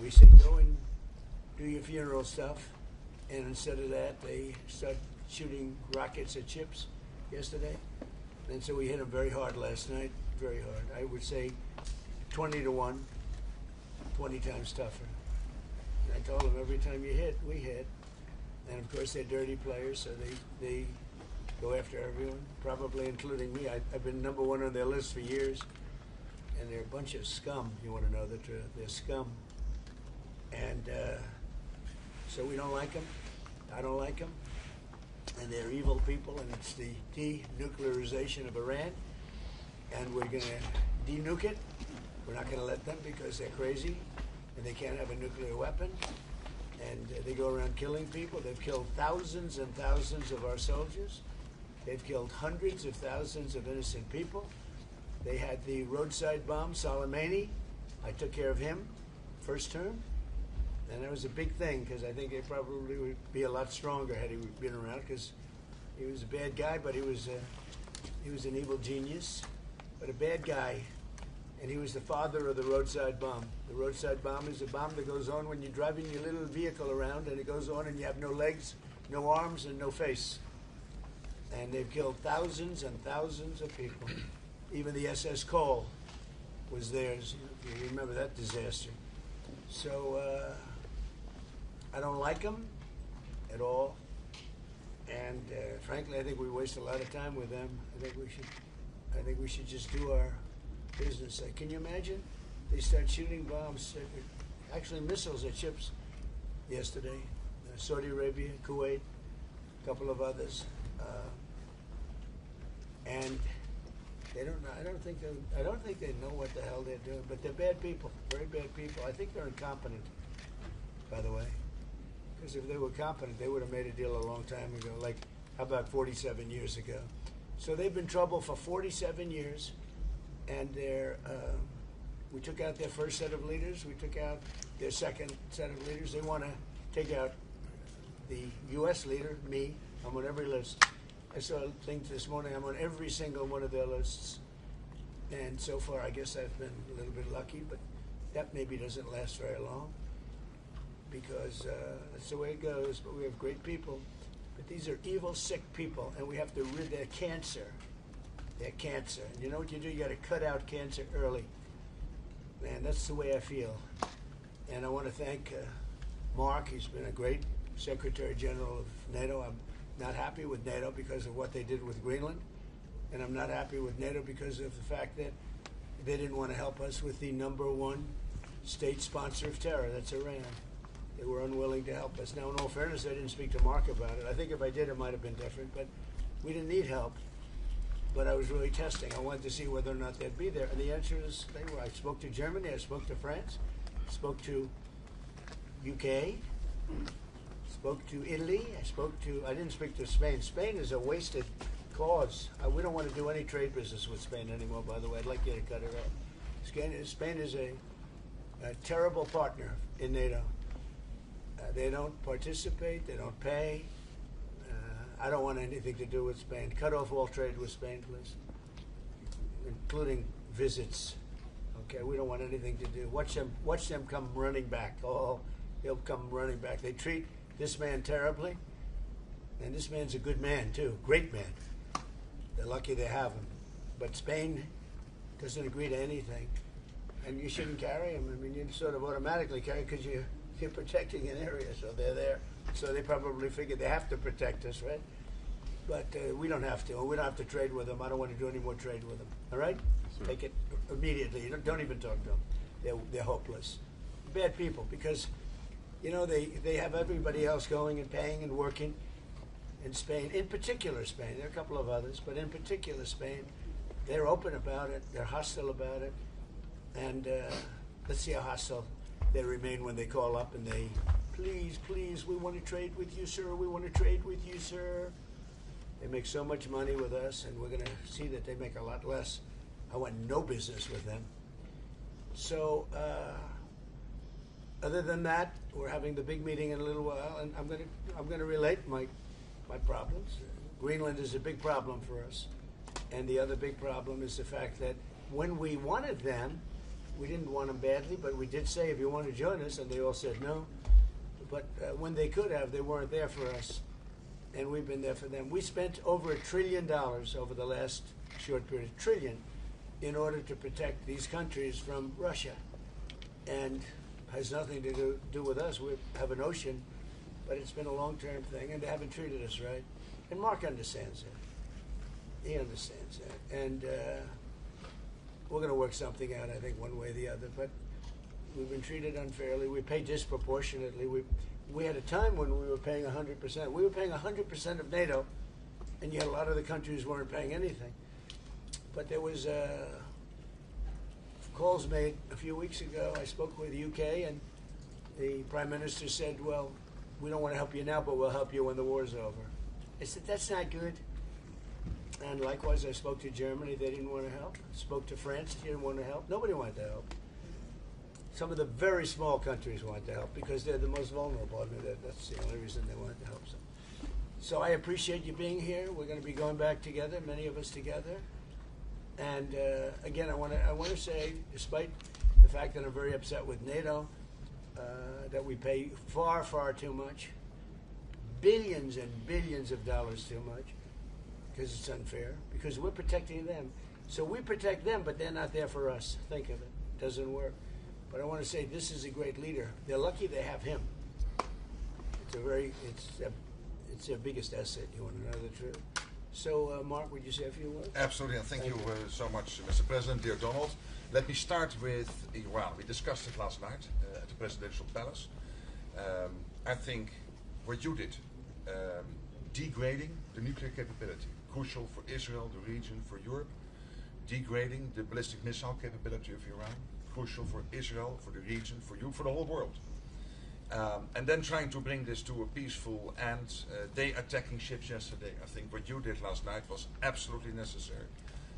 We said, go and do your funeral stuff. And instead of that, they start shooting rockets at ships yesterday. And so we hit them very hard last night, very hard. I would say 20-1, 20 times tougher. And I told them every time you hit, we hit. And of course, they're dirty players, so they go after everyone, probably including me. I've been number one on their list for years. And they're a bunch of scum, you want to know the truth. They're scum. And so we don't like them. I don't like them. And they're evil people, and it's the denuclearization of Iran. And we're going to denuke it. We're not going to let them because they're crazy, and they can't have a nuclear weapon. And they go around killing people. They've killed thousands and thousands of our soldiers. They've killed hundreds of thousands of innocent people. They had the roadside bomb, Soleimani. I took care of him, first term. And that was a big thing because I think it probably would be a lot stronger had he been around because he was a bad guy, but he was an evil genius, but a bad guy. And he was the father of the roadside bomb. The roadside bomb is a bomb that goes on when you're driving your little vehicle around, and it goes on and you have no legs, no arms, and no face. And they've killed thousands and thousands of people. Even the SS Cole was theirs. If you remember that disaster. So I don't like them at all. And frankly, I think we waste a lot of time with them. I think we should just do our business. Can you imagine? They start shooting bombs, actually missiles at ships yesterday. Saudi Arabia, Kuwait, a couple of others. And they don't know. I don't think they know what the hell they're doing. But they're bad people, very bad people. I think they're incompetent, by the way. Because if they were competent, they would have made a deal a long time ago. Like, how about 47 years ago? So they've been in trouble for 47 years, and we took out their first set of leaders. We took out their second set of leaders. They want to take out the U.S. leader, me. I'm on every list. I saw a thing this morning. I'm on every single one of their lists. And so far, I guess I've been a little bit lucky, but that maybe doesn't last very long because that's the way it goes. But we have great people. But these are evil, sick people, and we have to rid their cancer. Their cancer. And you know what you do? You got to cut out cancer early. Man, that's the way I feel. And I want to thank Mark. He's been a great Secretary General of NATO. I'm not happy with NATO because of what they did with Greenland. And I'm not happy with NATO because of the fact that they didn't want to help us with the #1 state sponsor of terror. That's Iran. They were unwilling to help us. Now, in all fairness, I didn't speak to Mark about it. I think if I did, it might have been different. But we didn't need help. But I was really testing. I wanted to see whether or not they'd be there. And the answer is they were. I spoke to Germany. I spoke to France. I spoke to UK. Spoke to Italy. I didn't speak to Spain. Spain is a wasted cause. We don't want to do any trade business with Spain anymore, by the way. I'd like you to cut it off. Spain is a terrible partner in NATO. They don't participate. They don't pay. I don't want anything to do with Spain. Cut off all trade with Spain, please, including visits. Okay, we don't want anything to do. Watch them come running back. Oh, they'll come running back. They treat this man terribly, and this man's a good man too, great man. They're lucky they have him. But Spain doesn't agree to anything, and you shouldn't carry him. I mean, you sort of automatically carry because you're protecting an area, so they're there. So they probably figure they have to protect us, right? But we don't have to. We don't have to trade with them. I don't want to do any more trade with them. All right? Sure. Take it immediately. You don't even talk to them. They're hopeless. Bad people because, you know, they have everybody else going and paying and working in Spain. In particular, Spain. There are a couple of others, but in particular, Spain. They're open about it. They're hostile about it. And let's see how hostile they remain when they call up and they, please, we want to trade with you, sir. We want to trade with you, sir. They make so much money with us, and we're going to see that they make a lot less. I want no business with them. So, other than that, we're having the big meeting in a little while, and I'm going to relate my problems. Greenland is a big problem for us, and the other big problem is the fact that when we wanted them, We didn't want them badly, but we did say, if you want to join us, and they all said no. But when they could have, they weren't there for us, and we've been there for them. We spent over $1 trillion over the last short period, $1 trillion, in order to protect these countries from Russia, and has nothing to do with us. We have an ocean, but it's been a long-term thing, and they haven't treated us right. And Mark understands that. He understands that, and we're going to work something out, I think, one way or the other. But we've been treated unfairly. We pay disproportionately. We had a time when we were paying 100%. We were paying 100% of NATO, and yet a lot of the countries weren't paying anything. But there was calls made a few weeks ago. I spoke with UK, and the Prime Minister said, well, we don't want to help you now, but we'll help you when the war's over. I said, that's not good. And likewise, I spoke to Germany. They didn't want to help. Spoke to France. They didn't want to help. Nobody wanted to help. Some of the very small countries wanted to help because they're the most vulnerable. I mean, that's the only reason they wanted to help. So I appreciate you being here. We're going to be going back together, many of us together. And again, I want to say, despite the fact that I'm very upset with NATO, that we pay far, far too much, billions and billions of dollars too much, because it's unfair, because we're protecting them. So we protect them, but they're not there for us. Think of it. Doesn't work. But I want to say this is a great leader. They're lucky they have him. It's their biggest asset, you want to know the truth. So, Mark, would you say a few words? Absolutely, and thank you so much, Mr. President, dear Donald. Let me start with Iran. We discussed it last night at the Presidential Palace. I think what you did, degrading the nuclear capability, crucial for Israel, the region, for Europe, degrading the ballistic missile capability of Iran, crucial for Israel, for the region, for you, for the whole world. And then trying to bring this to a peaceful end. They attacking ships yesterday. I think what you did last night was absolutely necessary.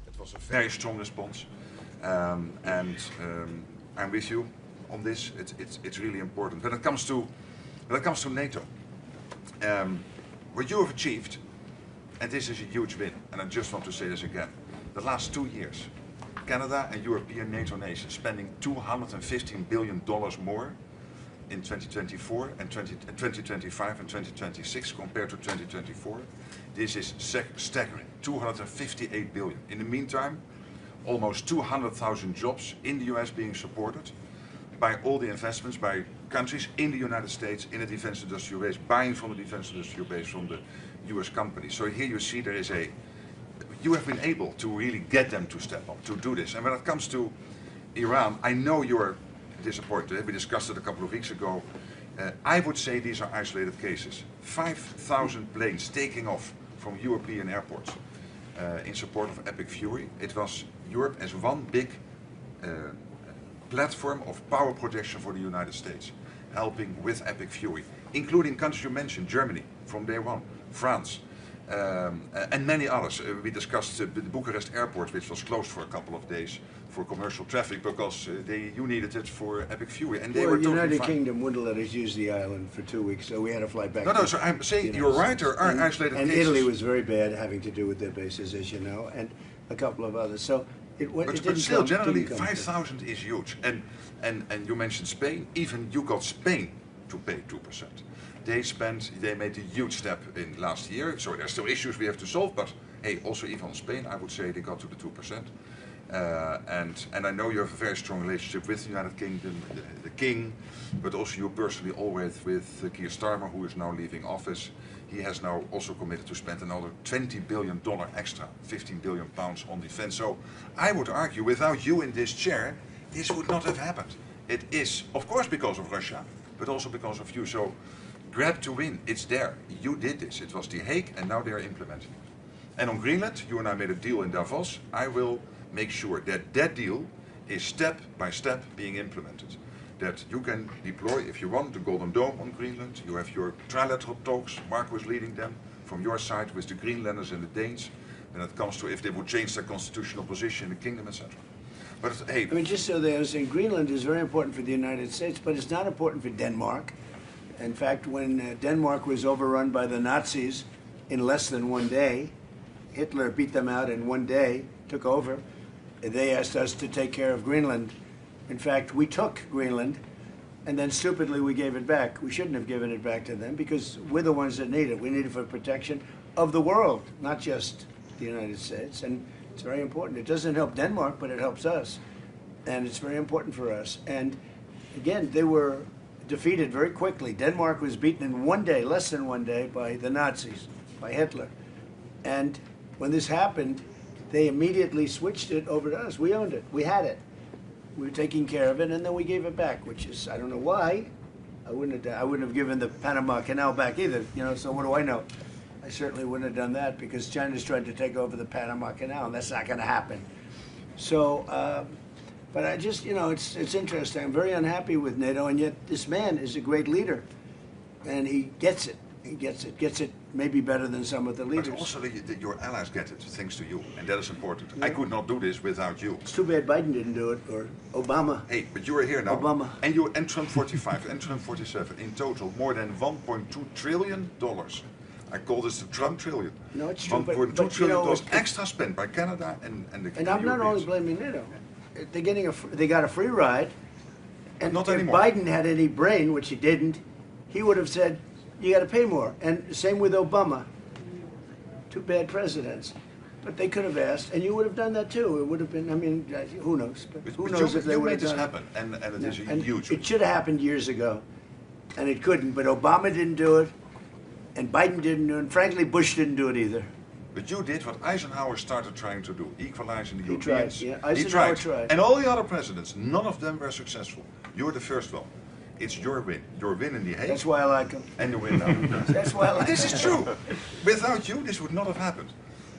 It was a very strong response, and I'm with you on this. It's really important. When it comes to NATO, what you have achieved, and this is a huge win. And I just want to say this again: the last 2 years, Canada and European NATO nations spending $215 billion more in 2024 and 2025 and 2026 compared to 2024. This is staggering, 258 billion. In the meantime, almost 200,000 jobs in the US being supported by all the investments by countries in the United States in the defense industrial base, buying from the defense industrial base from the US companies. So here you see you have been able to really get them to step up, to do this. And when it comes to Iran, I know you're disappointed. We discussed it a couple of weeks ago. I would say these are isolated cases. 5,000 planes taking off from European airports in support of Epic Fury. It was Europe as one big platform of power projection for the United States, helping with Epic Fury, including countries you mentioned, Germany from day one, France, and many others. We discussed the Bucharest airport, which was closed for a couple of days for commercial traffic because you needed it for Epic Fury, and they were totally United fine. Kingdom wouldn't let us use the island for 2 weeks, so we had to fly back. No, so I'm saying you're right. There are isolated and cases. Italy was very bad, having to do with their bases, as you know, and a couple of others. So but still, generally, 5,000 is huge. And you mentioned Spain. Even you got Spain to pay 2%. They made a huge step in last year. So there's still issues we have to solve. But hey, also even Spain, I would say they got to the 2%. And I know you have a very strong relationship with the United Kingdom, the King, but also you personally always with Keir Starmer, who is now leaving office. He has now also committed to spend another $20 billion extra, 15 billion pounds on defense. So I would argue, without you in this chair, this would not have happened. It is, of course, because of Russia, but also because of you. So grab to win, it's there. You did this. It was The Hague, and now they are implementing it. And on Greenland, you and I made a deal in Davos. I will make sure that that deal is step by step being implemented. That you can deploy, if you want, the Golden Dome on Greenland. You have your trilateral talks. Mark was leading them from your side with the Greenlanders and the Danes. When it comes to if they would change their constitutional position in the kingdom, etc. But hey, I mean, just so they understand, Greenland is very important for the United States, but it's not important for Denmark. In fact, when Denmark was overrun by the Nazis in less than 1 day, Hitler beat them out in 1 day, took over. They asked us to take care of Greenland In fact, we took Greenland, and then stupidly we gave it back. We shouldn't have given it back to them because we're the ones that need it. We need it for protection of the world, not just the United States. And it's very important. It doesn't help Denmark, but it helps us. And it's very important for us. And again, they were defeated very quickly. Denmark was beaten in 1 day, less than 1 day, by the Nazis, by Hitler. And when this happened, they immediately switched it over to us. We owned it. We had it. We were taking care of it, and then we gave it back, which is, I don't know why. I wouldn't have given the Panama Canal back either, you know, so what do I know? I certainly wouldn't have done that because China's tried to take over the Panama Canal, and that's not going to happen. So, but I just, you know, it's interesting. I'm very unhappy with NATO, and yet this man is a great leader, and he gets it. He gets it maybe better than some of the leaders. But also your allies get it, thanks to you, and that is important. Yeah. I could not do this without you. It's too bad Biden didn't do it, or Obama. Hey, but you are here now. Obama. And Trump 45, and Trump 47. In total, more than $1.2 trillion. I call this the Trump trillion. No, it's true. $1.2 trillion extra spent by Canada and the And I'm not only blaming NATO. They got a free ride. And not if anymore. Biden had any brain, which he didn't, he would have said, you got to pay more. And same with Obama. Two bad presidents. But they could have asked, and you would have done that too. It would have been, I mean, who knows? But who knows if they would have done it. Happen, and it is a huge. It should have happened years ago, and it couldn't. But Obama didn't do it, and Biden didn't do it, and frankly, Bush didn't do it either. But you did what Eisenhower started trying to do, equalizing the He Europeans. tried, yeah. Eisenhower tried. And all the other presidents, none of them were successful. You're the first one. It's your win. Your win in the Hague. That's why I like him. And the win now. That's why I like him. This is true. Without you, this would not have happened.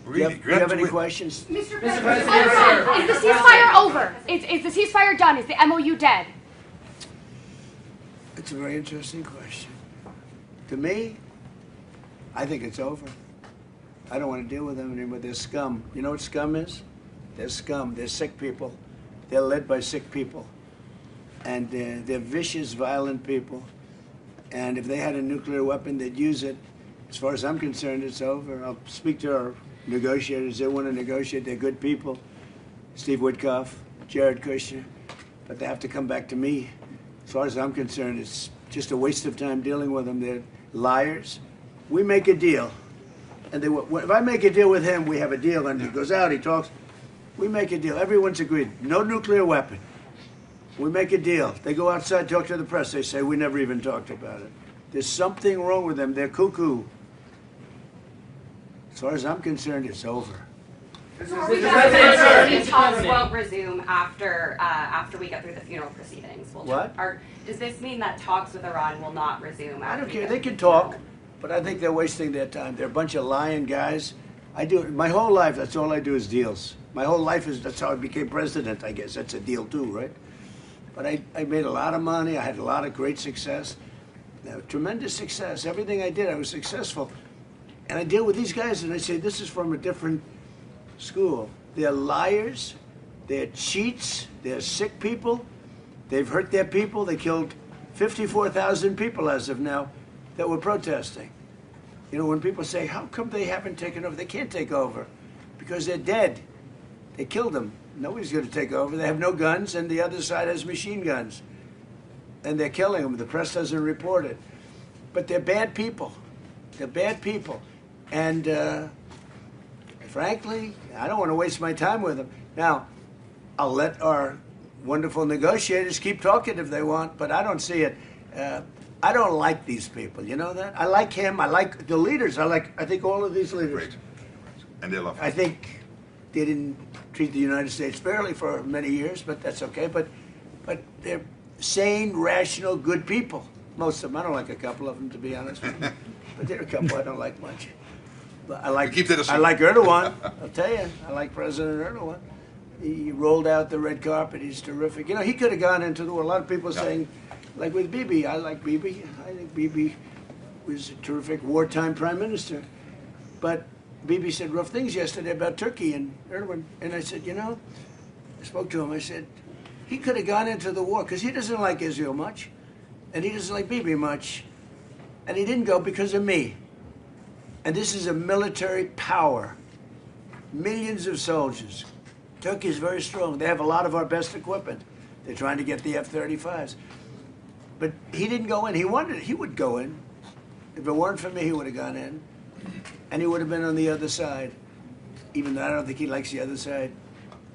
Really, do you have any questions? Mr. President, is the ceasefire over? Is the ceasefire done? Is the MOU dead? It's a very interesting question. To me, I think it's over. I don't want to deal with them anymore. They're scum. You know what scum is? They're scum. They're sick people. They're led by sick people. And they're vicious, violent people. And if they had a nuclear weapon, they'd use it. As far as I'm concerned, it's over. I'll speak to our negotiators. They want to negotiate. They're good people. Steve Witkoff, Jared Kushner. But they have to come back to me. As far as I'm concerned, it's just a waste of time dealing with them. They're liars. We make a deal. And if I make a deal with him, we have a deal. And he goes out, he talks. We make a deal. Everyone's agreed. No nuclear weapon. We make a deal. They go outside, talk to the press. They say, we never even talked about it. There's something wrong with them. They're cuckoo. As far as I'm concerned, it's over. These talks won't resume after we get through the funeral proceedings. What? Does this mean that talks with Iran will not resume? I don't care. They can talk, but I think they're wasting their time. They're a bunch of lying guys. I do my whole life. That's all I do is deals. My whole life is that's how I became president. I guess that's a deal too, right? But I made a lot of money. I had a lot of great success, tremendous success. Everything I did, I was successful. And I deal with these guys, and I say, this is from a different school. They're liars. They're cheats. They're sick people. They've hurt their people. They killed 54,000 people as of now that were protesting. You know, when people say, how come they haven't taken over? They can't take over because they're dead. They killed them. Nobody's going to take over. They have no guns, and the other side has machine guns. And they're killing them. The press doesn't report it. But they're bad people. They're bad people. And frankly, I don't want to waste my time with them. Now, I'll let our wonderful negotiators keep talking if they want, but I don't see it. I don't like these people. You know that? I like him. I like the leaders. I think all of these leaders. Great. And they love him. I think they didn't treat the United States fairly for many years, but that's okay. But they're sane, rational, good people. Most of them. I don't like a couple of them, to be honest with you. But there are a couple I don't like much. But I like Erdogan. I'll tell you, I like President Erdogan. He rolled out the red carpet. He's terrific. You know, he could have gone into the war. A lot of people saying, like with Bibi, I like Bibi. I think Bibi was a terrific wartime prime minister. But Bibi said rough things yesterday about Turkey and Erdogan. And I said, you know, I spoke to him. I said, he could have gone into the war because he doesn't like Israel much. And he doesn't like Bibi much. And he didn't go because of me. And this is a military power. Millions of soldiers. Turkey is very strong. They have a lot of our best equipment. They're trying to get the F-35s. But he didn't go in. He would go in. If it weren't for me, he would have gone in. And he would have been on the other side. Even though I don't think he likes the other side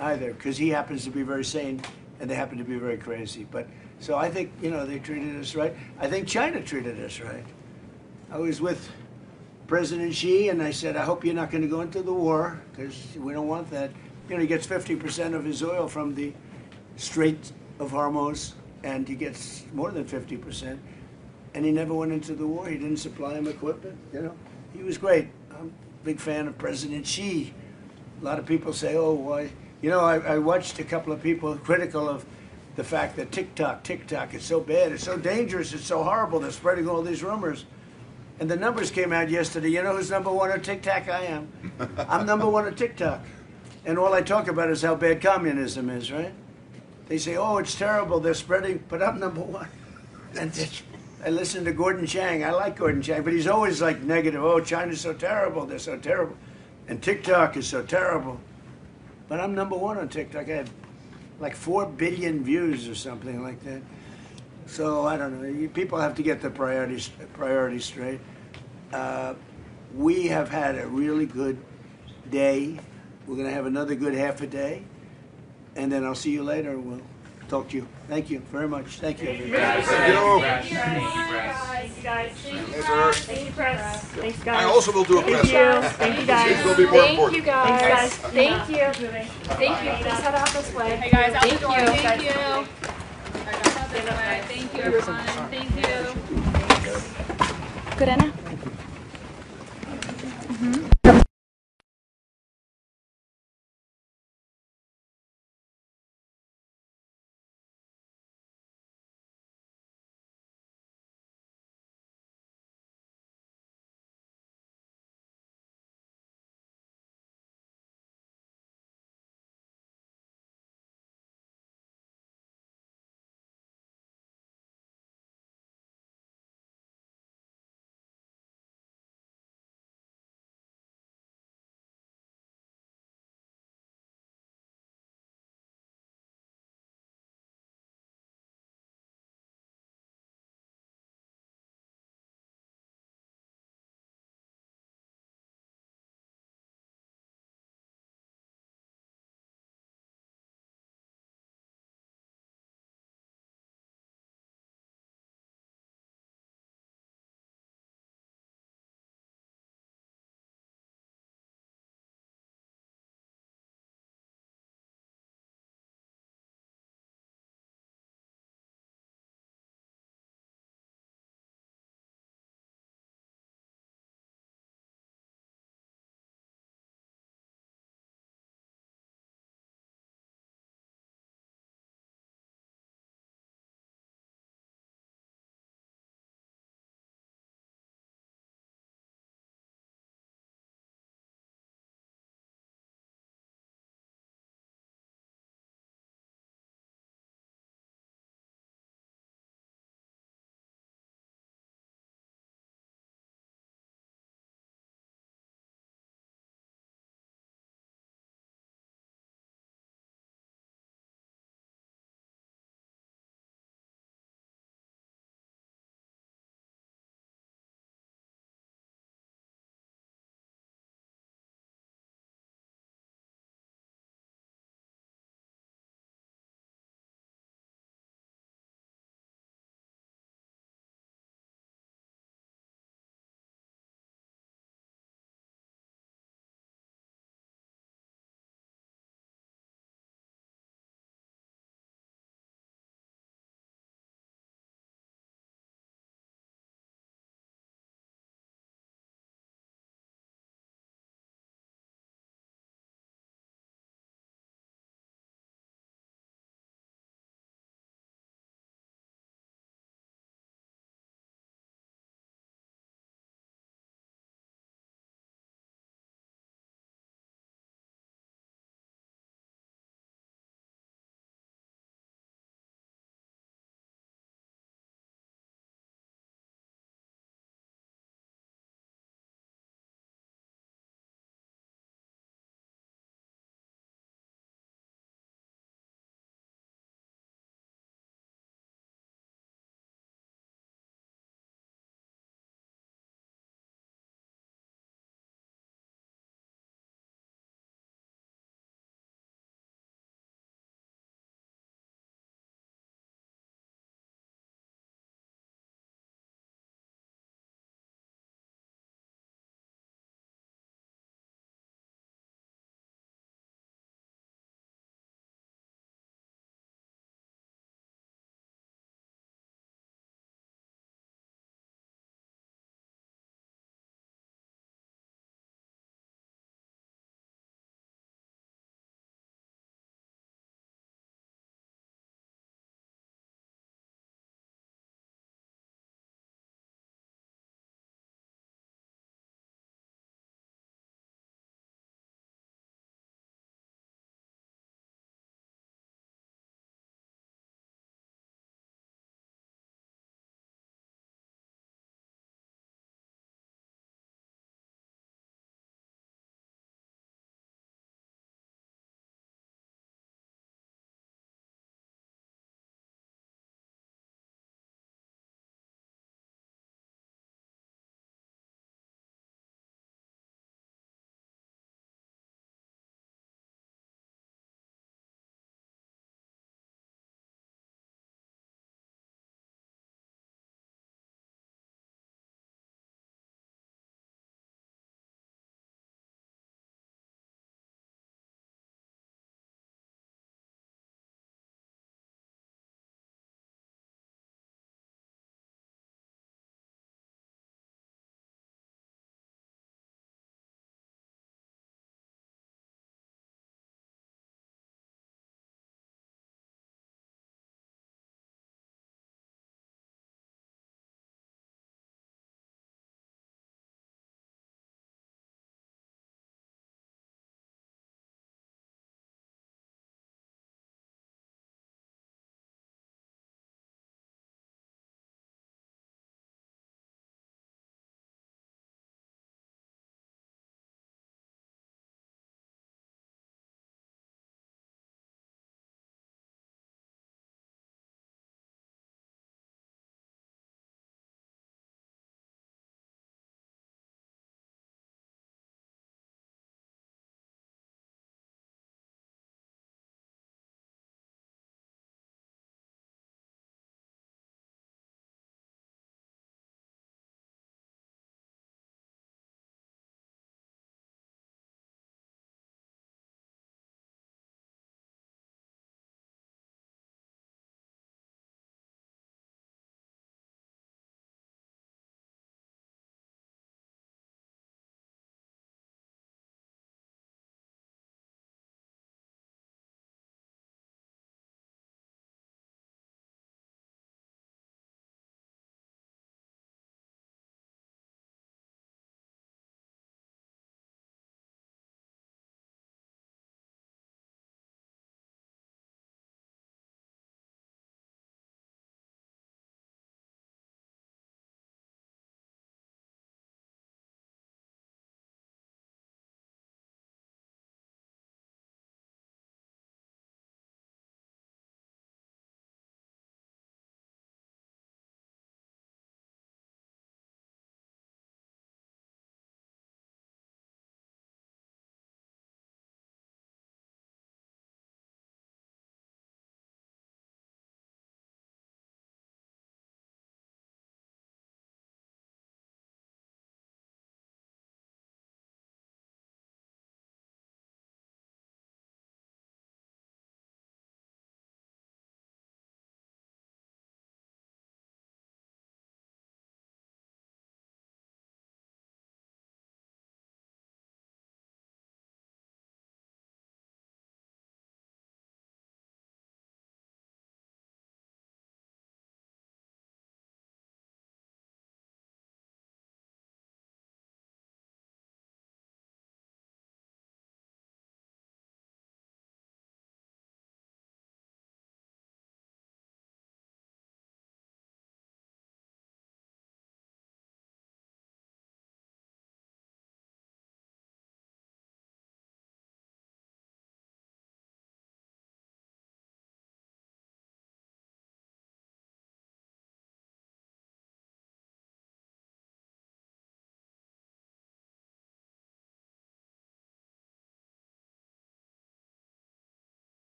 either, because he happens to be very sane and they happen to be very crazy. But so I think, you know, they treated us right. I think China treated us right. I was with President Xi and I said, I hope you're not going to go into the war, because we don't want that. You know, he gets 50% of his oil from the Strait of Hormuz, and he gets more than 50%. And he never went into the war. He didn't supply him equipment, you know. He was great. I'm a big fan of President Xi. A lot of people say, oh, why? You know, I watched a couple of people critical of the fact that TikTok is so bad, it's so dangerous, it's so horrible, they're spreading all these rumors. And the numbers came out yesterday. You know who's number one on TikTok? I am. I'm number one on TikTok. And all I talk about is how bad communism is, right? They say, oh, it's terrible, they're spreading, but I'm number one. And I listen to Gordon Chang. I like Gordon Chang, but he's always like negative. Oh, China's so terrible, they're so terrible. And TikTok is so terrible. But I'm number one on TikTok. I have like 4 billion views or something like that. So I don't know. People have to get the priorities straight. We have had a really good day. We're going to have another good half a day. And then I'll see you later. We'll talk to you. Thank you very much. Thank you, everybody. Thank you. Thank you guys. Later. Thank you, press. Thanks, guys. I also will do a press. Thank you, guys. This will be more Thank important. you guys. Thanks, guys. Thank you. Thank you. Please head out this way. Hey guys, out Thank the door. you. Thank you. Thank you, everyone. Thank you. Good, Anna?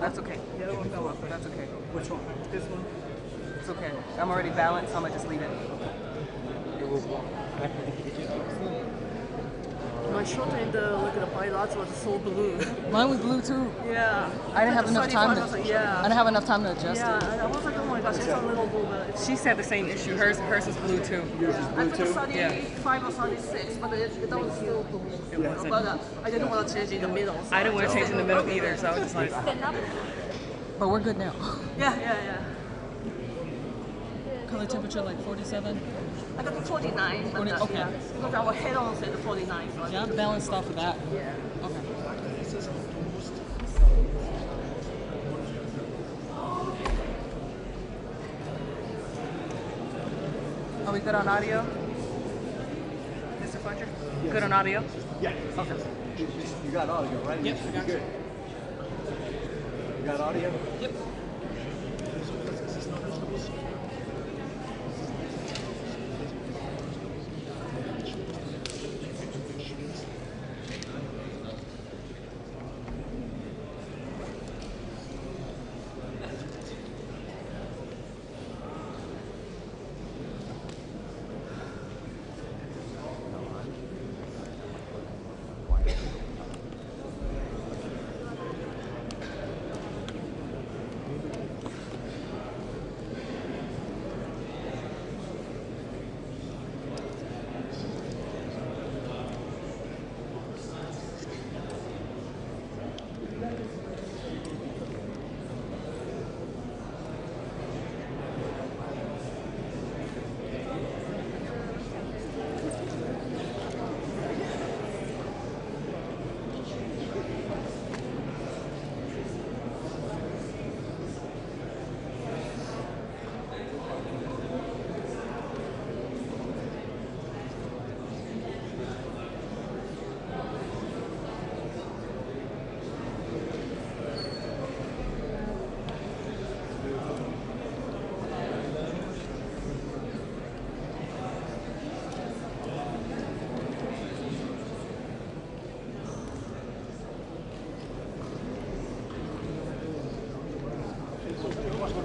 That's okay. The other one fell off, but that's okay. Which one? This one. It's okay. I'm already balanced, so I'm gonna just leave it. My short end, look at the pilots was so blue. Mine was blue too. Yeah. I didn't have enough time to. Yeah. I didn't have enough time to adjust Yeah, it. and I was like, oh my gosh, it's a little blue. But She said the same issue. Hers is blue too. I took a 35 or 36, but that was still blue. It wasn't. But I didn't want to change in the middle. So I didn't want to change in the middle either, so I was just like. But we're good now. Yeah. Color temperature like 47. I got 49, but 40, okay. yeah, because our head on said 49. So Yeah, I'm balanced off of that. Yeah. Okay. Are we good on audio? Mr. Fletcher? Good on audio? Yeah. Okay. You got audio, right? Yep, I got Good. You got audio? Yep.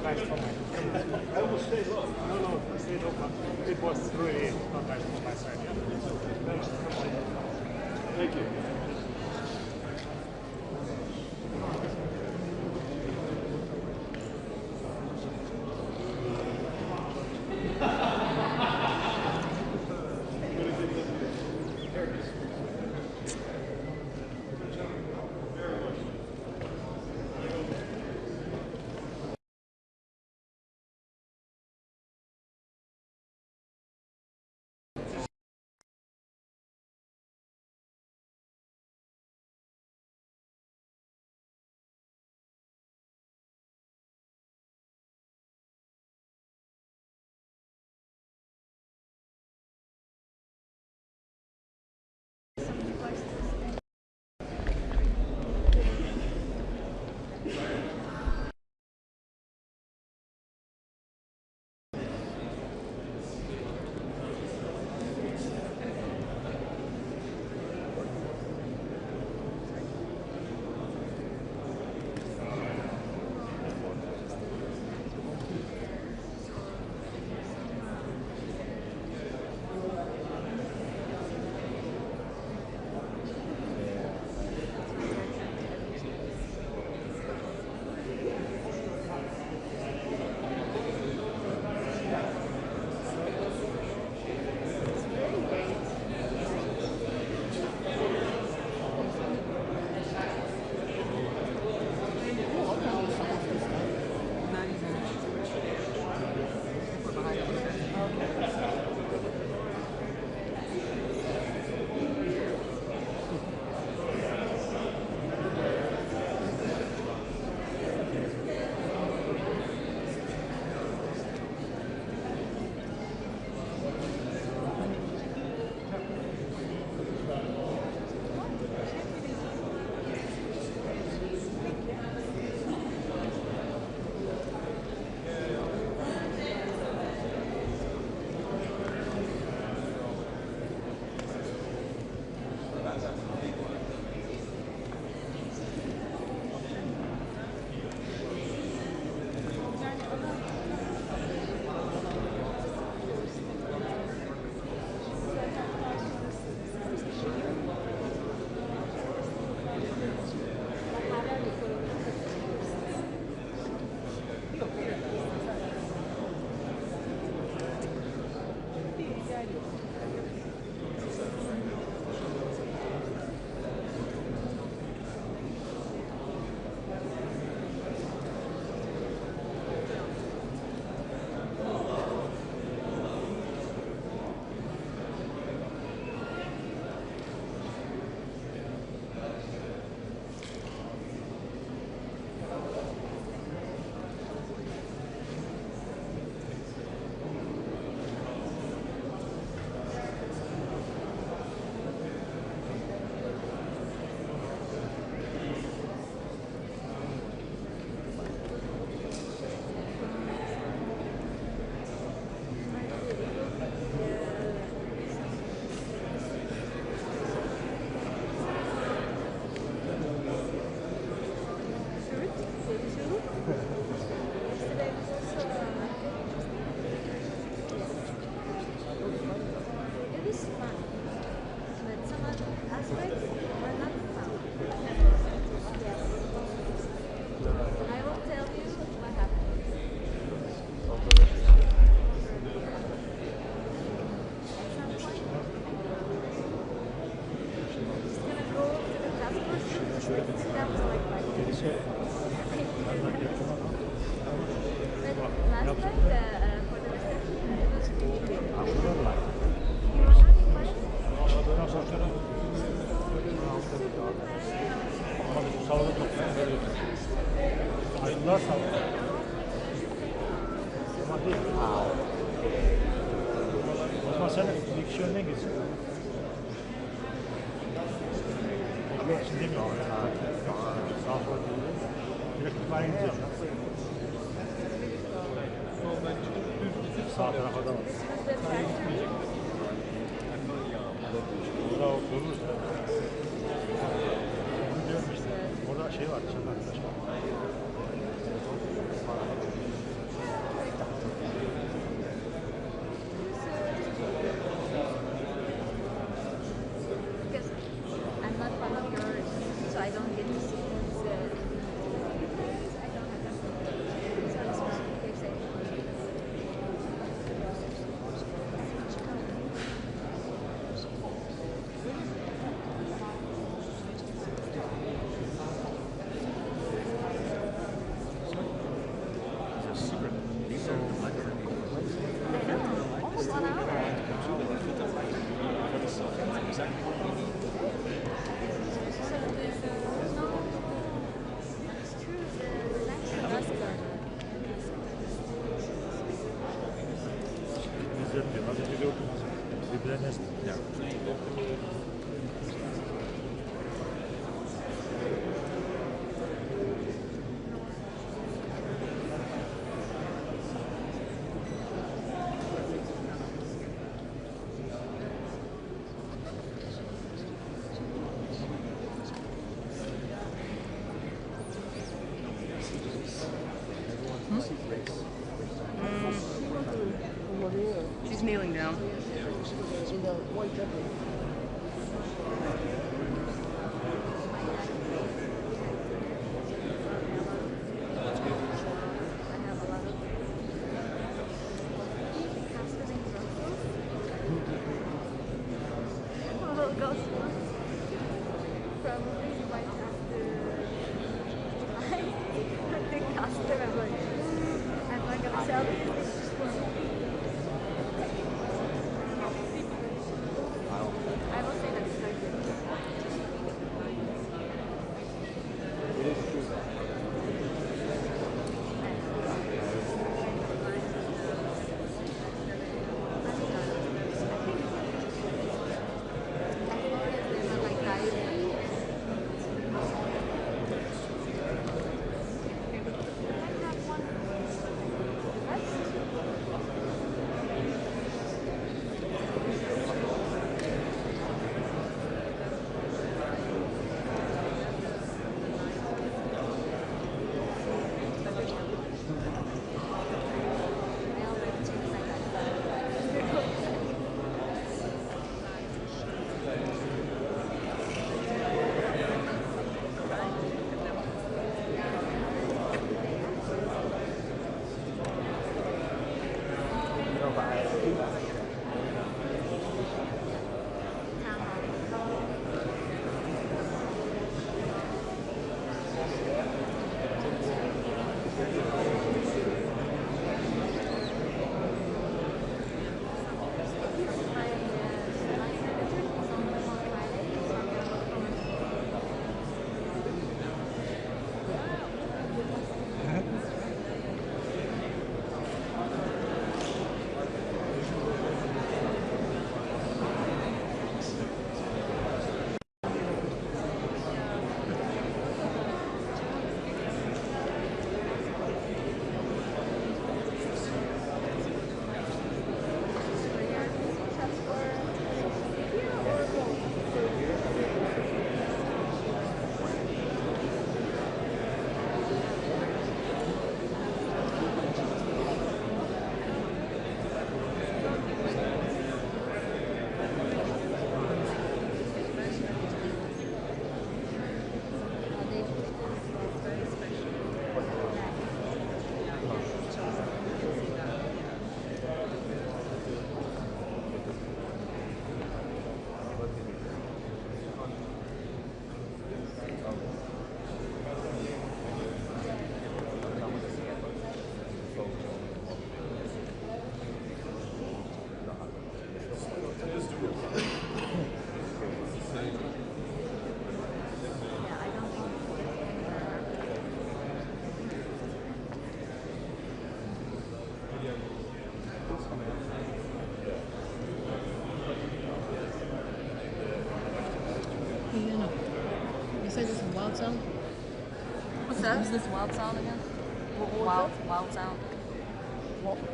I will stay low. No, stay low. It was really not nice from my side. Thank you. O zaman sen bir kişi önden gitsin. Yok şimdi demiyorum. Sağ sol değil. Direkt itibaren gideceğim. Sağ tarafa da var. Burada otururuz. Onu diyorum işte. Orada şey var. Dışarıda arkadaş var. Because I'm not one of yours, so I don't get to see this. I don't have that. So it's specifically saying. Almost 1 hour. İzledim diyor. Hadi bir okumuş. Birbirine She's kneeling down. wild sound? What's that? Is this wild sound again? Wild sound.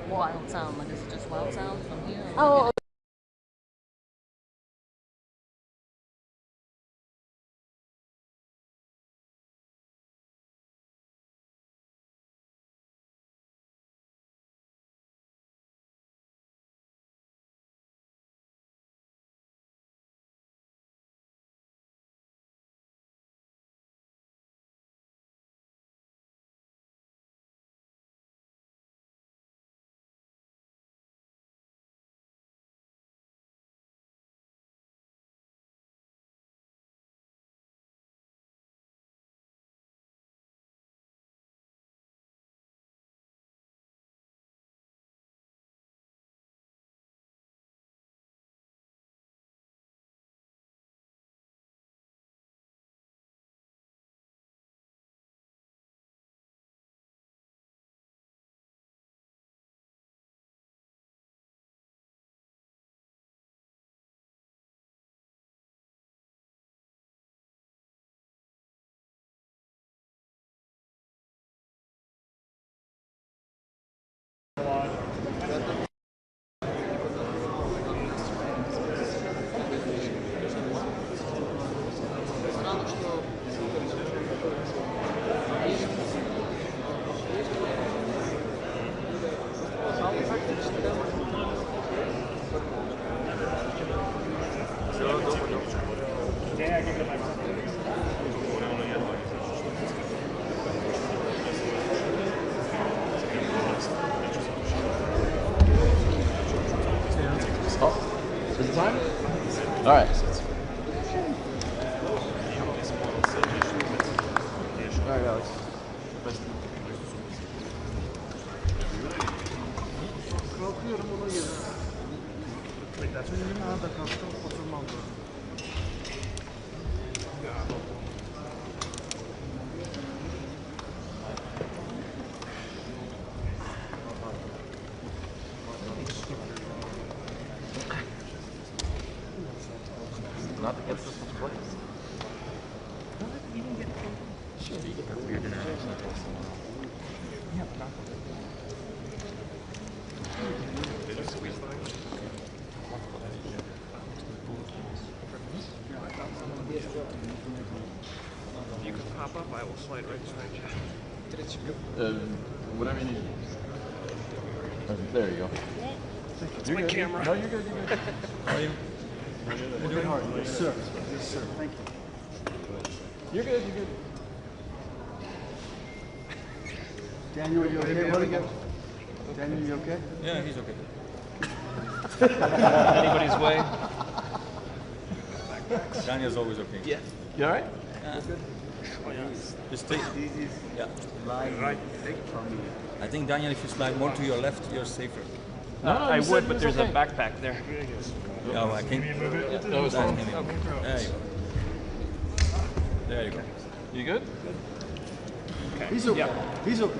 Wild sound. Like, is it just wild sound from here? Oh. Is it time? All right. All right, Alex. Kalkıyorum ona göre. Beklersin, nerede kalktım, oturmam da. Not against this one's place. Sure, you get that weird interaction. Yeah, but not. Did you squeeze the You can pop up, I will slide right beside you. Whatever you need. There you go. That's my camera. No, you're good, you're good. You're doing hard. Yes, sir. Yes, sir. Thank you. You're good, you're good. Daniel, you okay, buddy? Daniel, you okay? Yeah, he's okay. Anybody's way. Daniel's always okay. Yeah. You all right? Yeah. Just take. Yeah. Right. I think Daniel, if you slide more to your left, you're safer. I would, but there's a backpack there. Oh, I can. That was There fine. you go. There you go. You good? Okay. He's okay. Yeah. He's okay.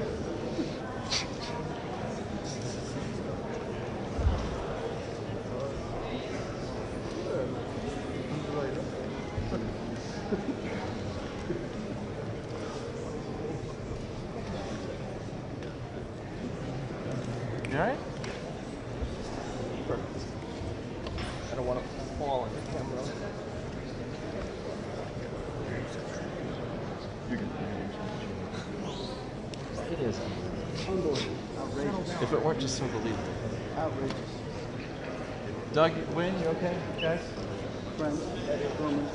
You all right? I don't want to fall on the camera. You're good. It is. Unbelievable. Outrageous. If it weren't just so believable. Outrageous. Doug, Wayne, you okay, guys? Friends, Roman,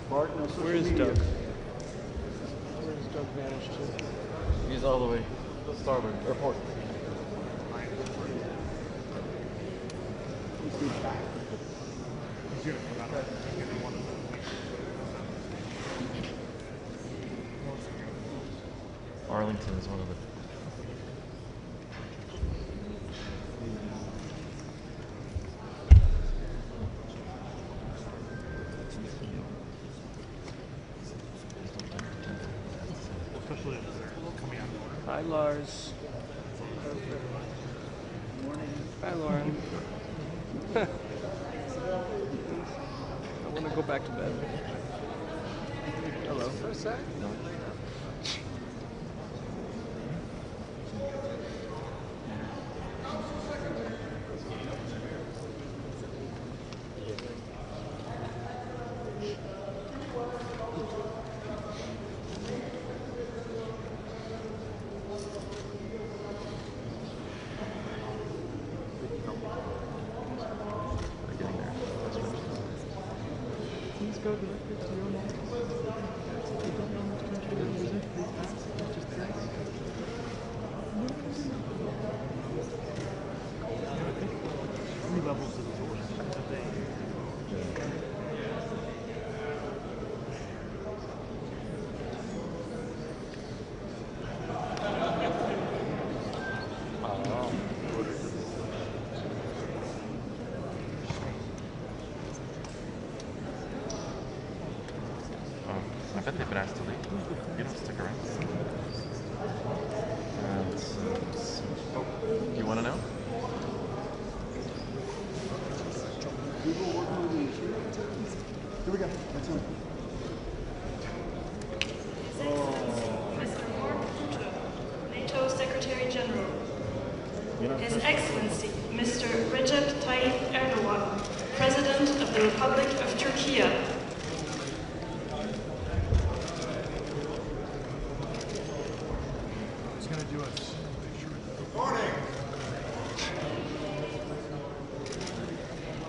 Bart, no social Where is media. Doug? Where is Doug vanished to? He's all the way starboard, or port. Arlington is one of the. Especially coming out. Hi, Lars. Morning. Hi, Lauren. I want to go back to bed. Hello. No. Please go directly to your office. If you don't know which country to represent, please ask. Just ask. How many levels of authority have they? I bet they've been asked to leave. You don't stick around. You want to know? Here we go. That's it. NATO Secretary General. His Excellency, Mr. Recep Tayyip Erdogan, President of the Republic of Turkey.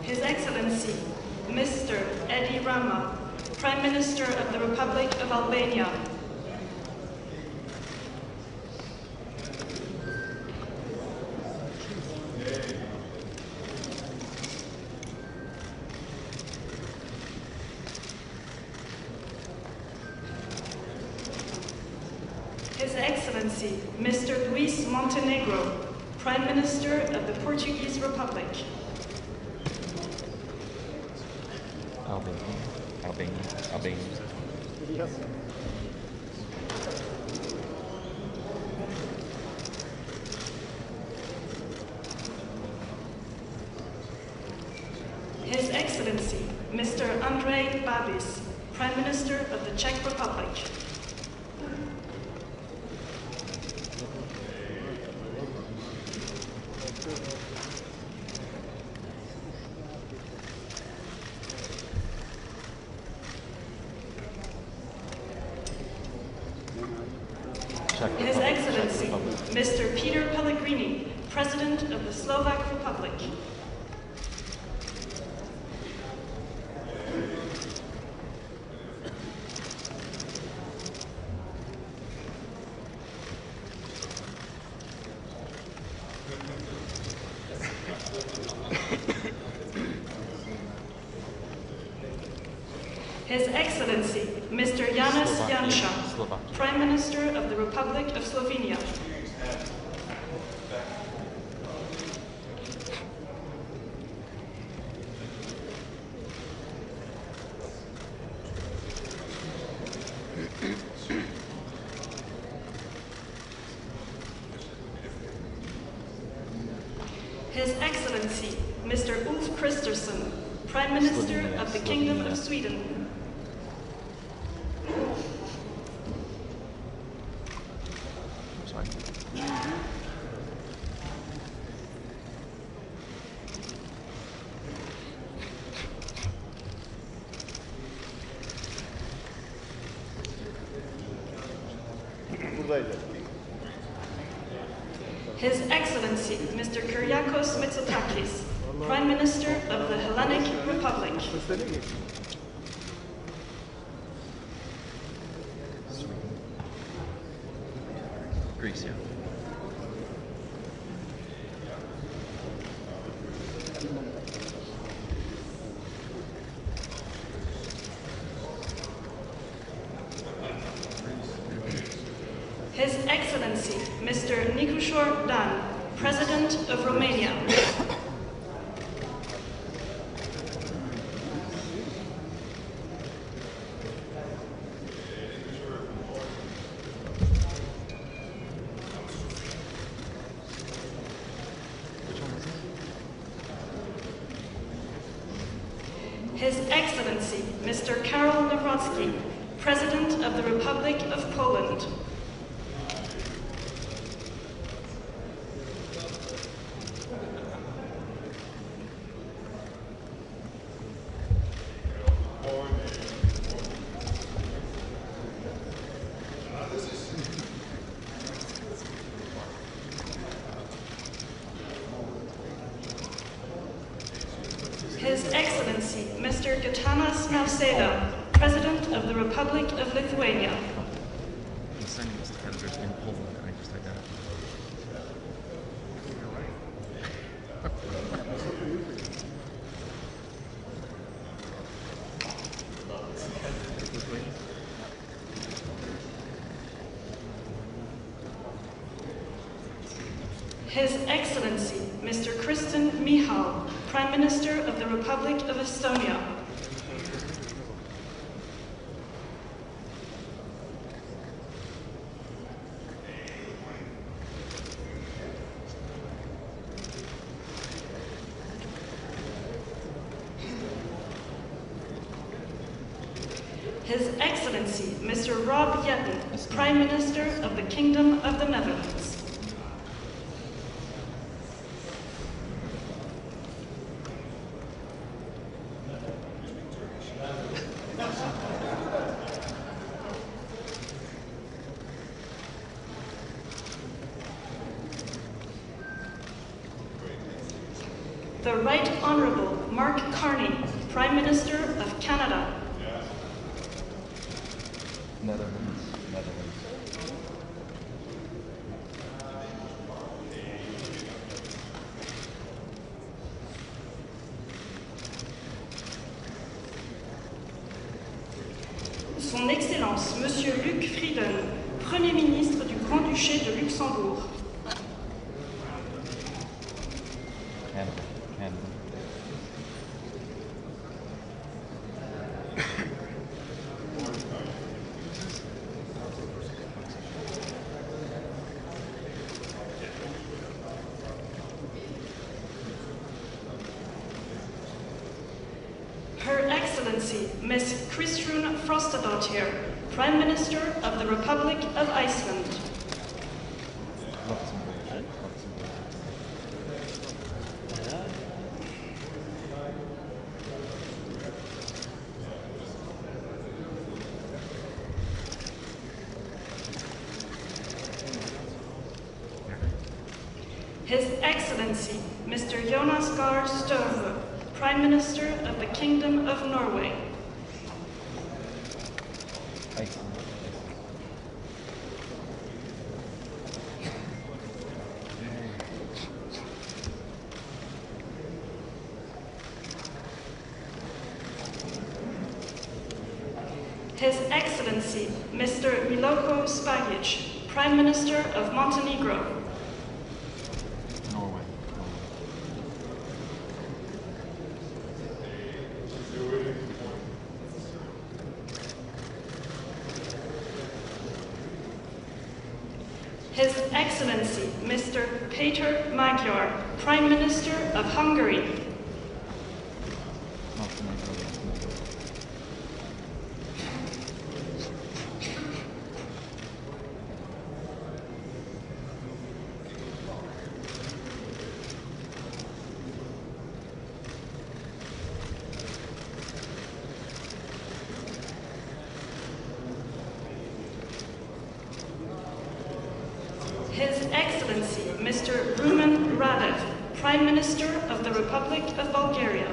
His Excellency, Mr. Edi Rama, Prime Minister of the Republic of Albania. His Excellency, Mr. Luis Montenegro, Prime Minister of the Portuguese Republic. Albania. Yes. His Excellency, Mr. Andrej Babis, Prime Minister of the Czech Republic. His Excellency, Mr. Peter Pellegrini, President of the Slovak Republic. His Excellency, Mr. Janez Janša, Prime Minister of the Republic of Slovenia. His Excellency, Mr. Ulf Kristersson, Prime Minister of the Kingdom of Sweden. His Excellency, Mr. Kyriakos Mitsotakis, Prime Minister of the Hellenic Republic. Greece, yeah. His Excellency, Mr. Nicușor Dan, President of Romania. His Excellency, Mr. Karol Nawrocki, President of the Republic of Poland. His Excellency, Mr. Gitanas Nausėda, President of the Republic of Lithuania. His Excellency, Mr. Kristen Michal, Prime Minister of the Republic of Estonia. His Excellency, Mr. Rob Jetten, Prime Minister of the Kingdom of the Netherlands. The Right Honourable Mark Carney, Prime Minister of Canada. Netherlands. Son Excellence, Monsieur Luc Frieden, Premier ministre du Grand-Duché de Luxembourg. Canada. Her Excellency, Ms. Kristrún Frostadóttir, Prime Minister of the Republic of Iceland. His Excellency, Mr. Jonas Gahr Støre, Prime Minister of the Kingdom of Norway. His Excellency, Mr. Miloko Spajic, Prime Minister of Montenegro. Norway. His Excellency, Mr. Péter Magyar, Prime Minister of Hungary. His Excellency, Mr. Rumen Radev, Prime Minister of the Republic of Bulgaria.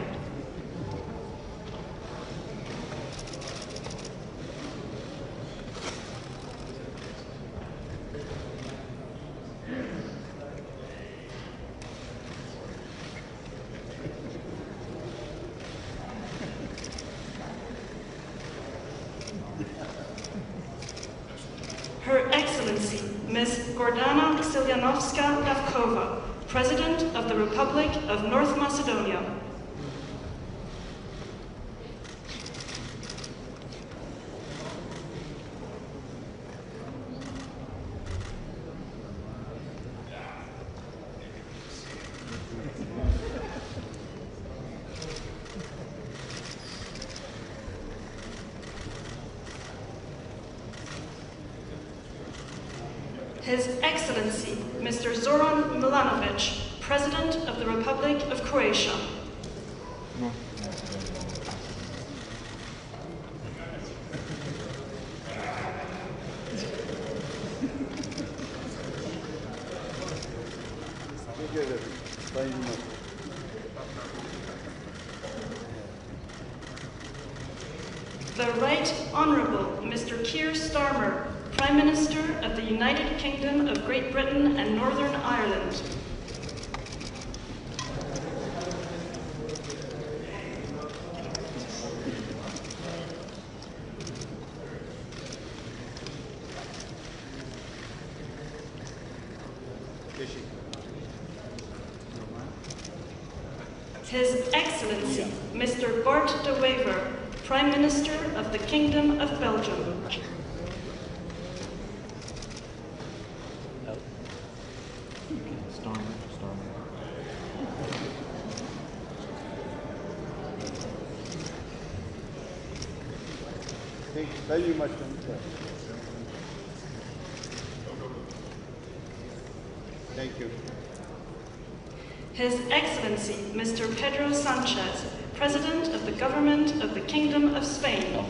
Her Excellency, Ms. Gordana Siljanovska-Davkova, President of the Republic of North Macedonia. His Excellency, Mr. Zoran Milanovic, President of the Republic of Croatia. The Right Honourable Mr. Keir Starmer, Prime Minister of the United Kingdom of Great Britain and Northern Ireland. His Excellency, Mr. Bart de Wever, Prime Minister of the Kingdom of Belgium. Thank you very much. Thank you. His Excellency, Mr. Pedro Sanchez, President of the Government of the Kingdom of Spain.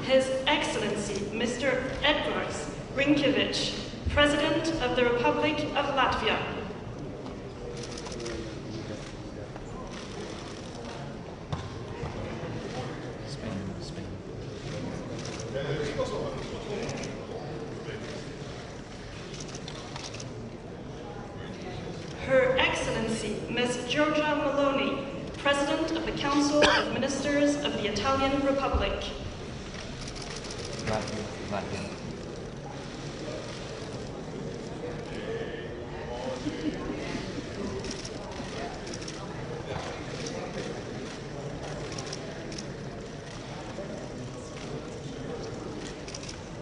His Excellency, Mr. Edgars Rinkevich, President of the Republic of Latvia. Her Excellency, Ms. Giorgia Meloni, President of the Council of Ministers of the Italian Republic. Latvia.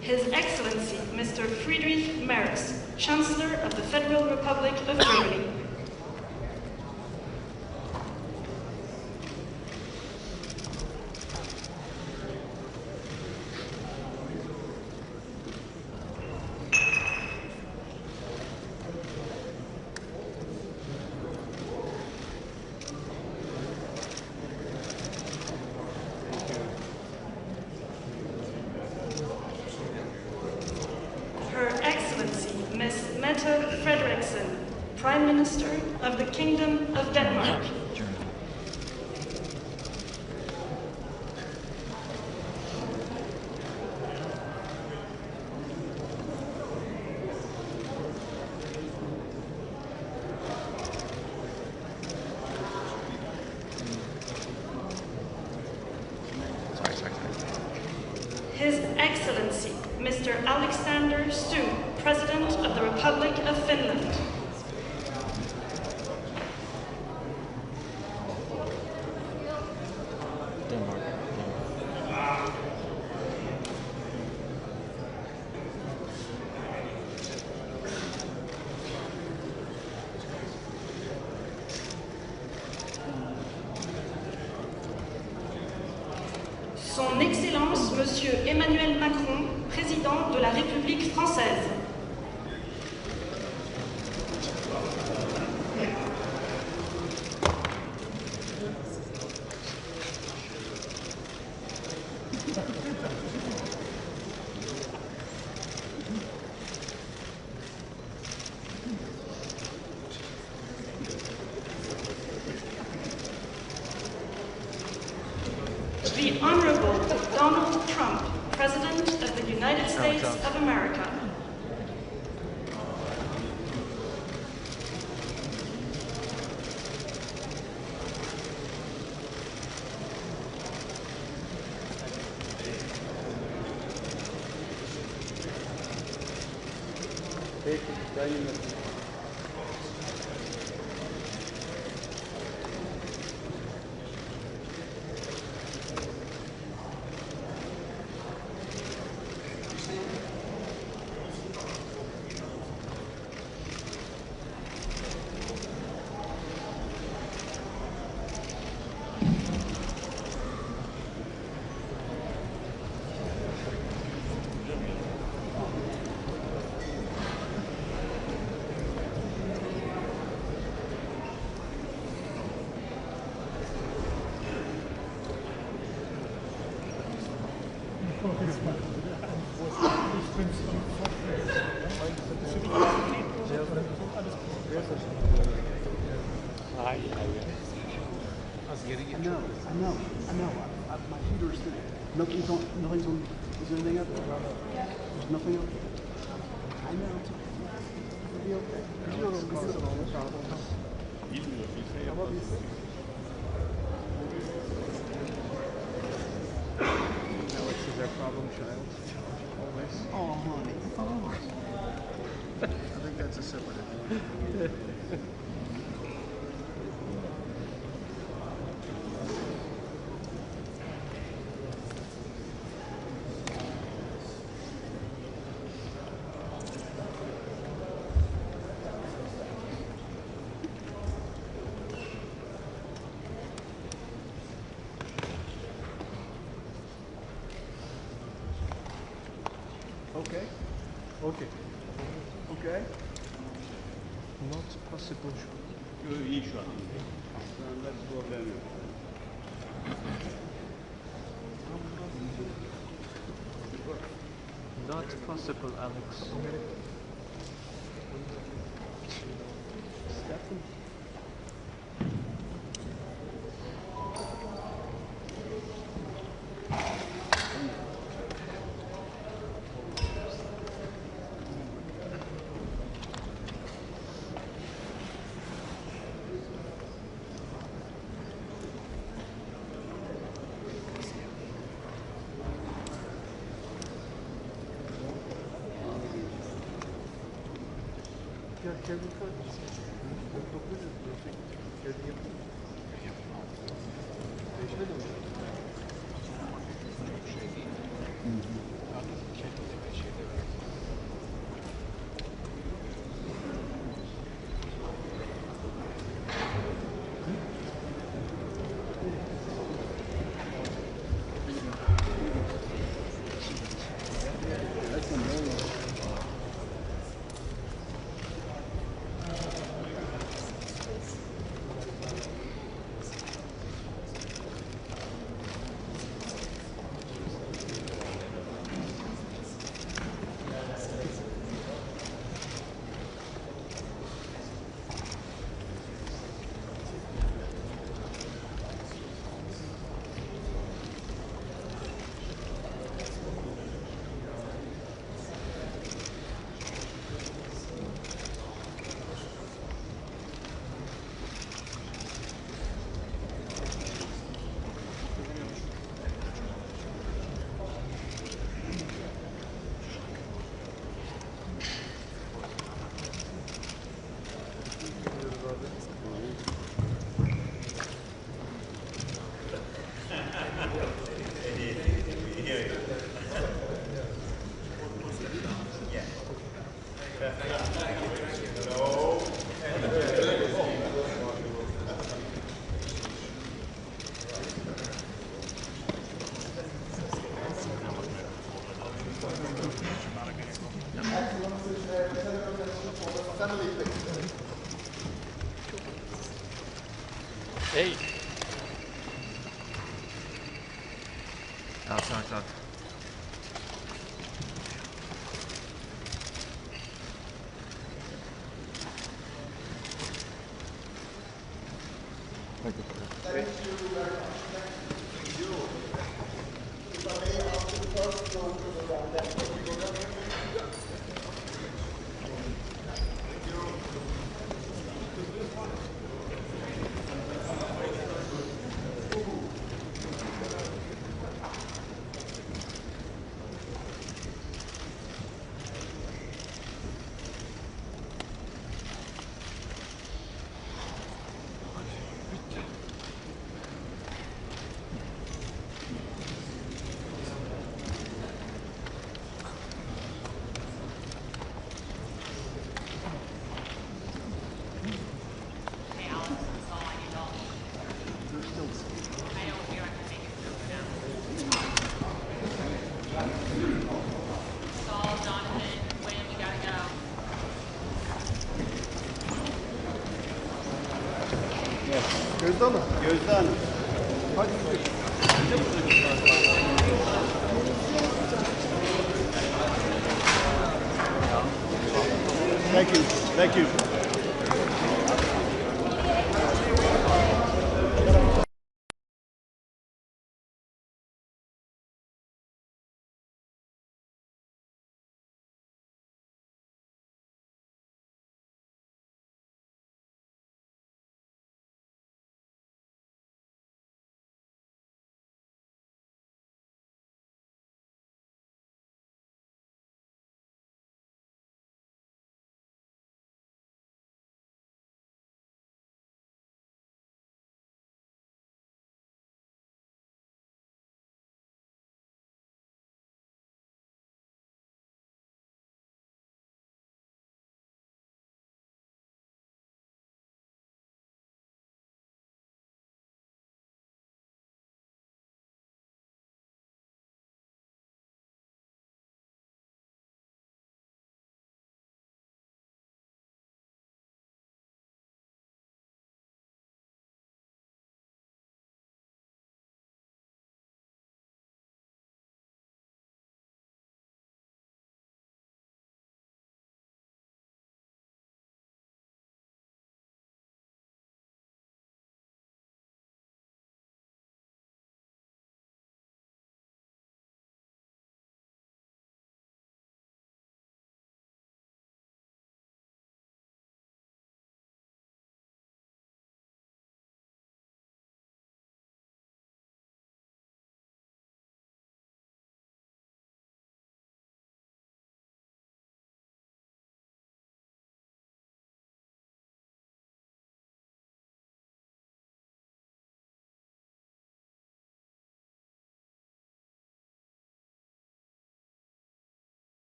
His Excellency, Mr. Friedrich Merz, Chancellor of the Federal Republic of Germany. Her Excellency, Ms. Mette Frederiksen, Prime Minister of the Kingdom of Denmark. His Excellency, Mr. Alexander Stubb, President of the Republic of Finland. Son Excellence, Monsieur Emmanuel Macron, Président de la République française. The Honorable Donald Trump, President of the United States of America. Thank you very much. know. My computer's nothing's on. Is there anything up there? There's nothing up there. I know. It'll be okay. Even if you say Alex is our problem child. Always. Oh, honey. Oh. I think that's a separate issue. Okay. Not possible. Let's go then. Not possible, Alex. Stefan. Hey. Outside. Gözde Hanım. Hadi. Thank you.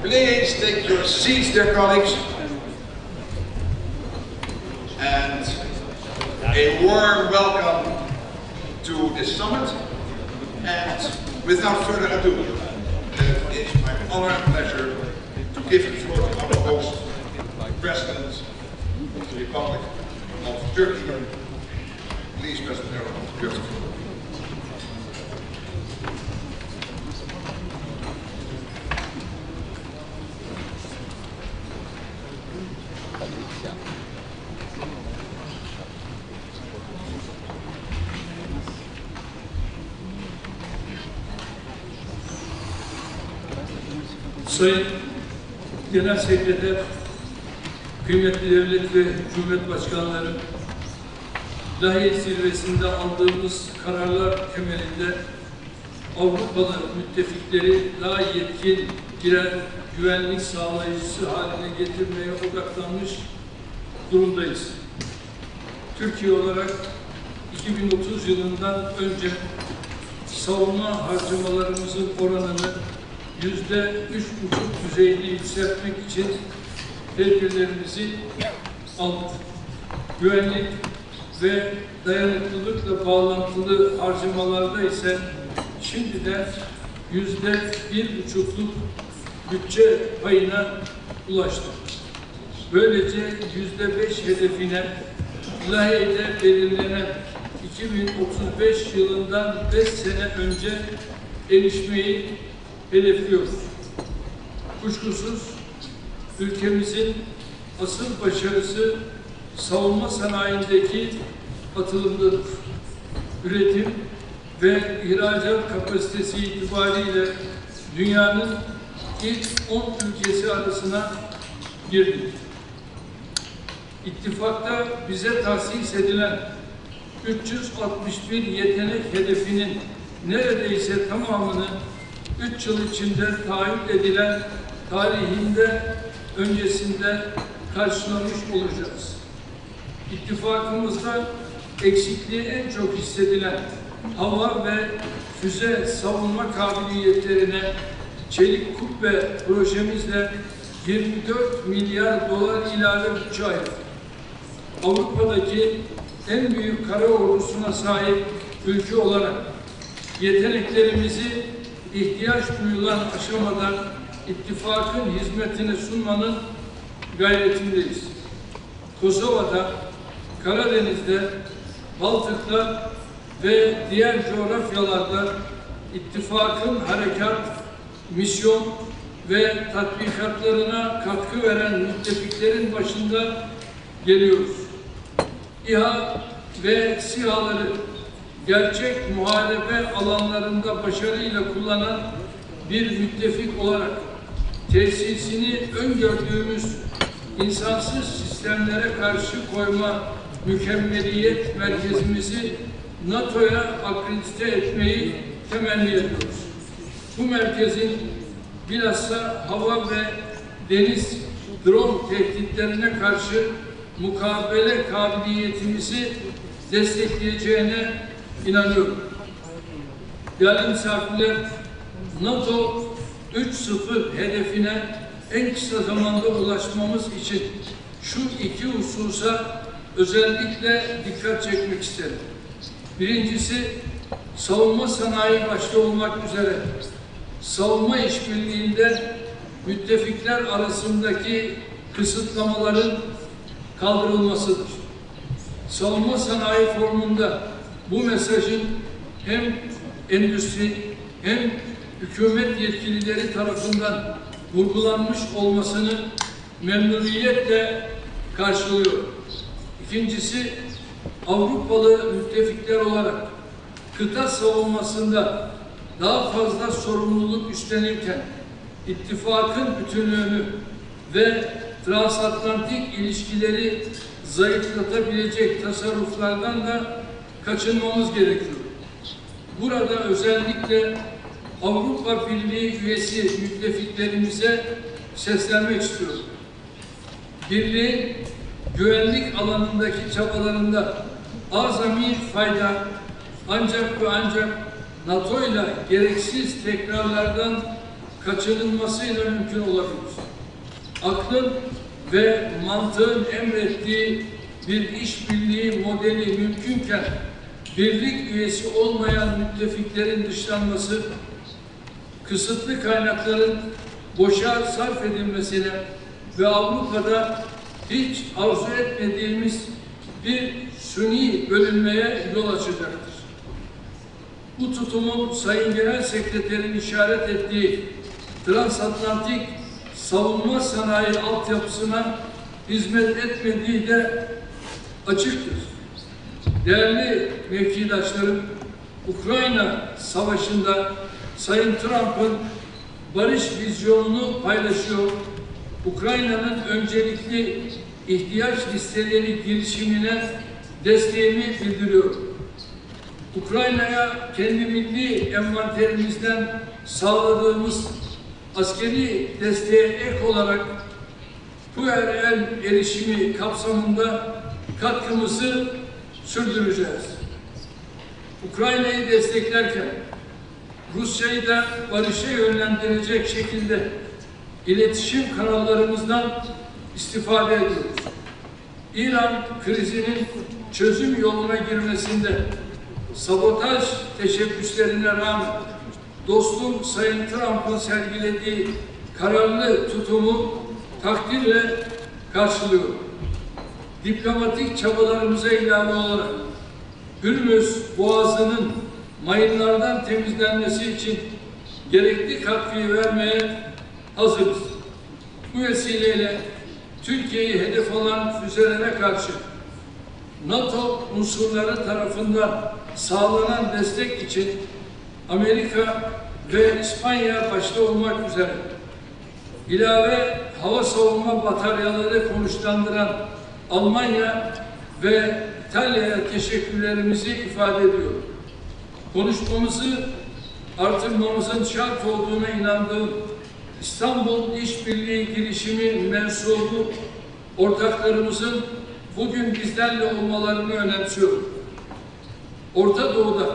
Please take your seats, dear colleagues, and a warm welcome to this summit. And without further ado, it is my honor and pleasure to give the floor to our host, President of the Republic of Turkey. Please, President Erdogan, you have the floor. Sayın Genel Sekreter, kıymetli devlet ve hükümet başkanları, Lahey zirvesinde aldığımız kararlar temelinde Avrupalı müttefikleri daha yetkin birer güvenlik sağlayıcısı haline getirmeye odaklanmış durumdayız. Türkiye olarak 2030 yılından önce savunma harcamalarımızın oranını %3,5 düzeyinde yükseltmek için tedbirlerimizi aldık. Güvenlik ve dayanıklılıkla bağlantılı harcamalarda ise şimdiden %1,5'luk bütçe payına ulaştık. Böylece %5 hedefine Lahey'de belirlenen 2035 yılından 5 sene önce erişmeyi hedefliyoruz. Kuşkusuz ülkemizin asıl başarısı savunma sanayindeki atılımıdır. Üretim ve ihracat kapasitesi itibariyle dünyanın ilk 10 ülkesi arasına girdik. İttifakta bize tahsis edilen 361 yetenek hedefinin neredeyse tamamını 3 yıl içinde taahhüt edilen tarihinde öncesinde karşılamış olacağız. İttifakımızda eksikliği en çok hissedilen hava ve füze savunma kabiliyetlerine çelik kubbe projemizle 24 milyar dolar ilave bütçe ayırdık. Avrupa'daki en büyük kara ordusuna sahip ülke olarak yeteneklerimizi ihtiyaç duyulan aşamada ittifakın hizmetine sunmanın gayretindeyiz. Kosova'da, Karadeniz'de, Baltık'ta ve diğer coğrafyalarda ittifakın harekat, misyon ve tatbikatlarına katkı veren müttefiklerin başında geliyoruz. İHA ve SİHA'ları gerçek muharebe alanlarında başarıyla kullanan bir müttefik olarak tesisini öngördüğümüz insansız sistemlere karşı koyma mükemmeliyet merkezimizi NATO'ya akredite etmeyi temenni ediyoruz. Bu merkezin bilhassa hava ve deniz drone tehditlerine karşı mukabele kabiliyetimizi destekleyeceğine inanıyorum. Değerli misafirler, NATO 3.0 hedefine en kısa zamanda ulaşmamız için şu iki hususa özellikle dikkat çekmek isterim. Birincisi, savunma sanayi başta olmak üzere savunma işbirliğinde müttefikler arasındaki kısıtlamaların kaldırılmasıdır. Savunma sanayi formunda bu mesajın hem endüstri hem hükümet yetkilileri tarafından vurgulanmış olmasını memnuniyetle karşılıyor. İkincisi, Avrupalı müttefikler olarak kıta savunmasında daha fazla sorumluluk üstlenirken ittifakın bütünlüğünü ve transatlantik ilişkileri zayıflatabilecek tasarruflardan da kaçınmamız gerekiyor. Burada özellikle Avrupa Birliği üyesi müttefiklerimize seslenmek istiyorum. Birliğin güvenlik alanındaki çabalarında azami fayda ancak ve ancak NATO ile gereksiz tekrarlardan kaçınılmasıyla mümkün olabilir. Aklın ve mantığın emrettiği bir işbirliği modeli mümkünken birlik üyesi olmayan müttefiklerin dışlanması, kısıtlı kaynakların boşa sarf edilmesine ve Avrupa'da hiç arzu etmediğimiz bir suni bölünmeye yol açacaktır. Bu tutumun Sayın Genel Sekreterin işaret ettiği transatlantik savunma sanayi altyapısına hizmet etmediği de açıktır. Değerli mevkidaşlarım, Ukrayna Savaşı'nda Sayın Trump'ın barış vizyonunu paylaşıyor. Ukrayna'nın öncelikli ihtiyaç listeleri girişimine desteğimi bildiriyorum. Ukrayna'ya kendi milli envanterimizden sağladığımız askeri desteğe ek olarak PUER'el erişimi kapsamında katkımızı sürdüreceğiz. Ukrayna'yı desteklerken Rusya'yı da barışa yönlendirecek şekilde iletişim kanallarımızdan istifade ediyoruz. İran krizinin çözüm yoluna girmesinde sabotaj teşebbüslerine rağmen dostum Sayın Trump'ın sergilediği kararlı tutumu takdirle karşılıyorum. Diplomatik çabalarımıza ilave olarak Hürmüz Boğazı'nın mayınlardan temizlenmesi için gerekli katkıyı vermeye hazırız. Bu vesileyle Türkiye'yi hedef alan füzelere karşı NATO unsurları tarafından sağlanan destek için Amerika ve İspanya başta olmak üzere ilave hava savunma bataryaları konuşlandıran Almanya ve İtalya'ya teşekkürlerimizi ifade ediyorum. Konuşmamızı artırmamızın şart olduğuna inandığım İstanbul İşbirliği girişimi mensubu ortaklarımızın bugün bizlerle olmalarını önemsiyorum. Orta Doğu'da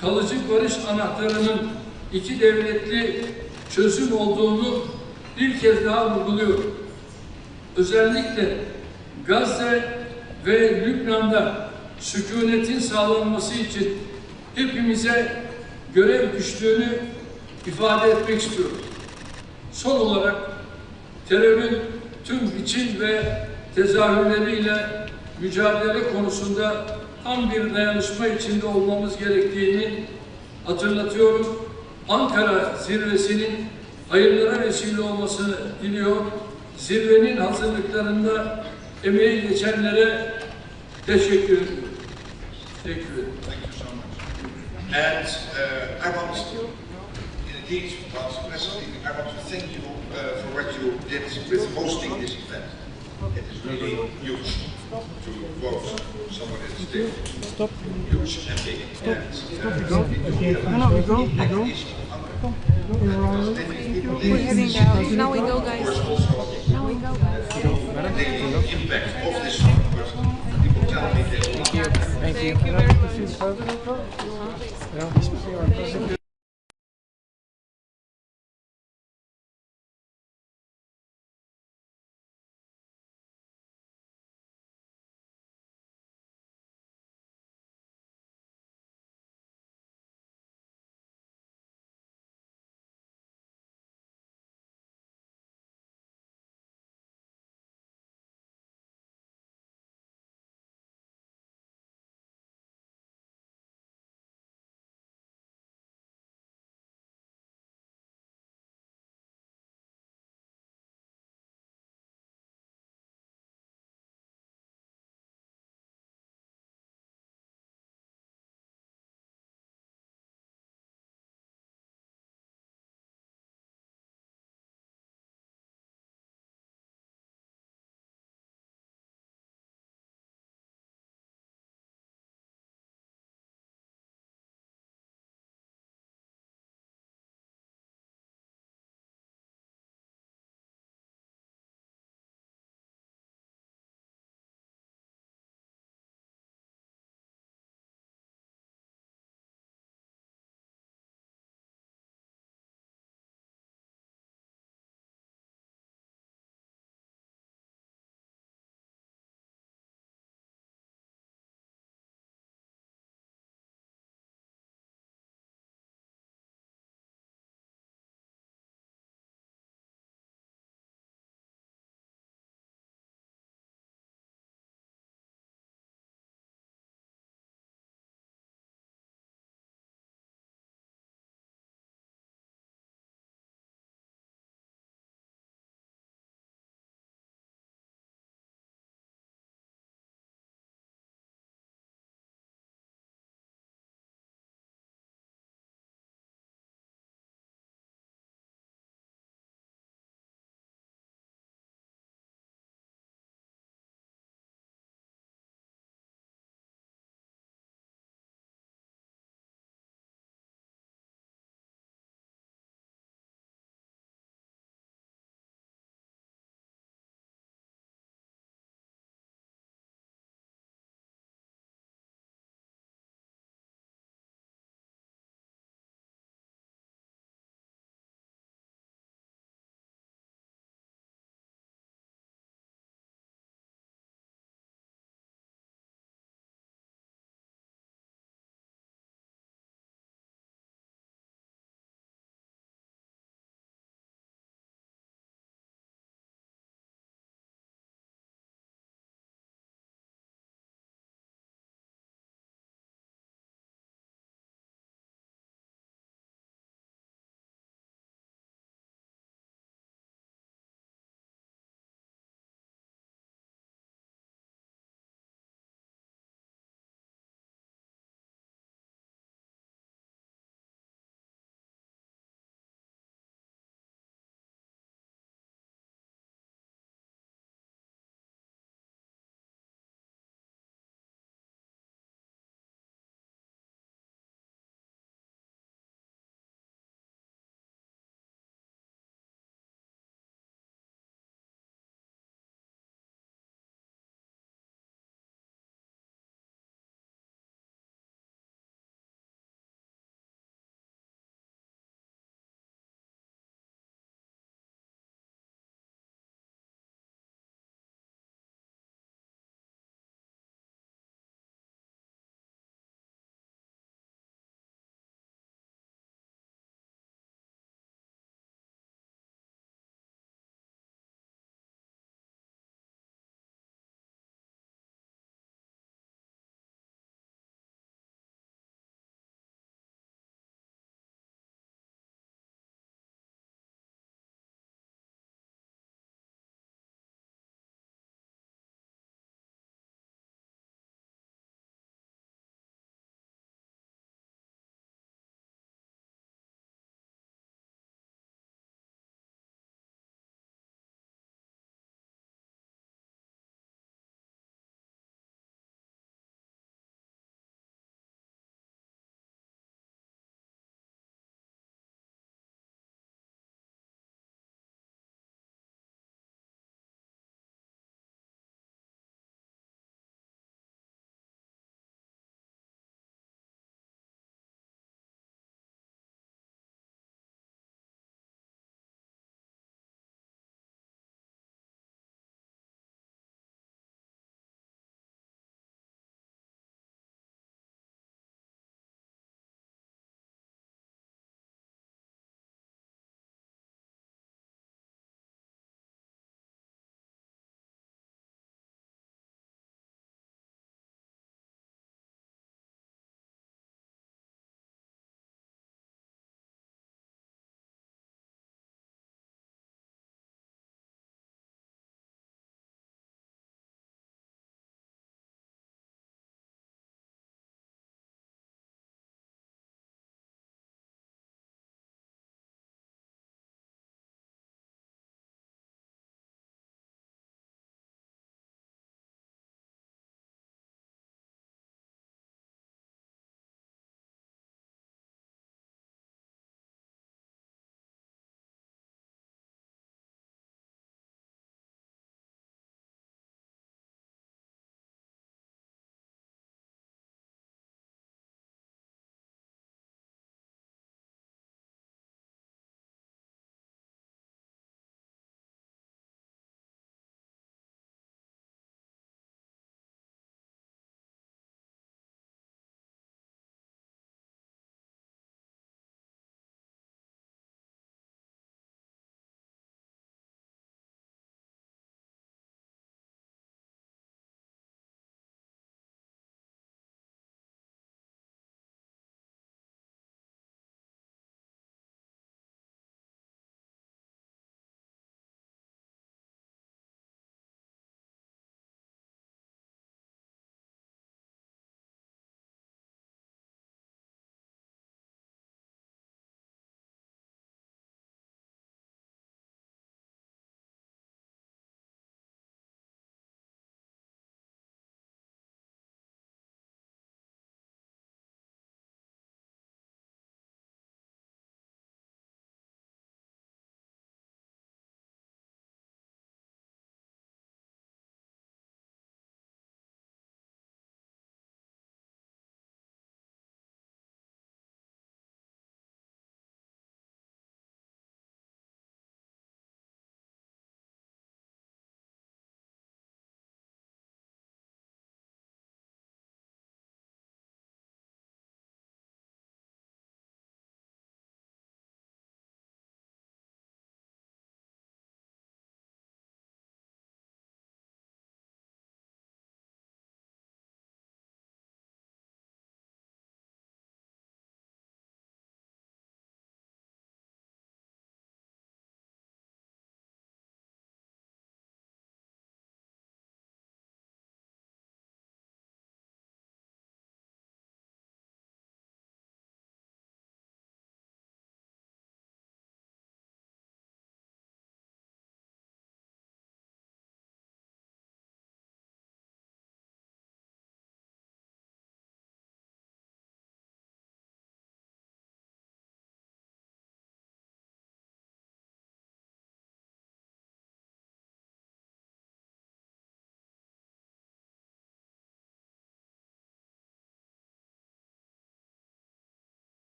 kalıcı barış anahtarının iki devletli çözüm olduğunu bir kez daha vurguluyorum. Özellikle Gazze ve Lübnan'da sükunetin sağlanması için hepimize görev düştüğünü ifade etmek istiyorum. Son olarak terörün tüm biçim ve tezahürleriyle mücadele konusunda tam bir dayanışma içinde olmamız gerektiğini hatırlatıyorum. Ankara zirvesinin hayırlara vesile olmasını diliyor. Zirvenin hazırlıklarında emeği geçenlere teşekkür ediyorum. Teşekkür ederim. Thank you so much. And I want to, indeed, personally, I want to thank you for what you did with hosting this event. It is really huge to quote someone that is different. Huge and big. We're heading out. Now we go, guys. Now we go, guys. The impact of this summit, but people tell me that. Thank you. Thank you very much.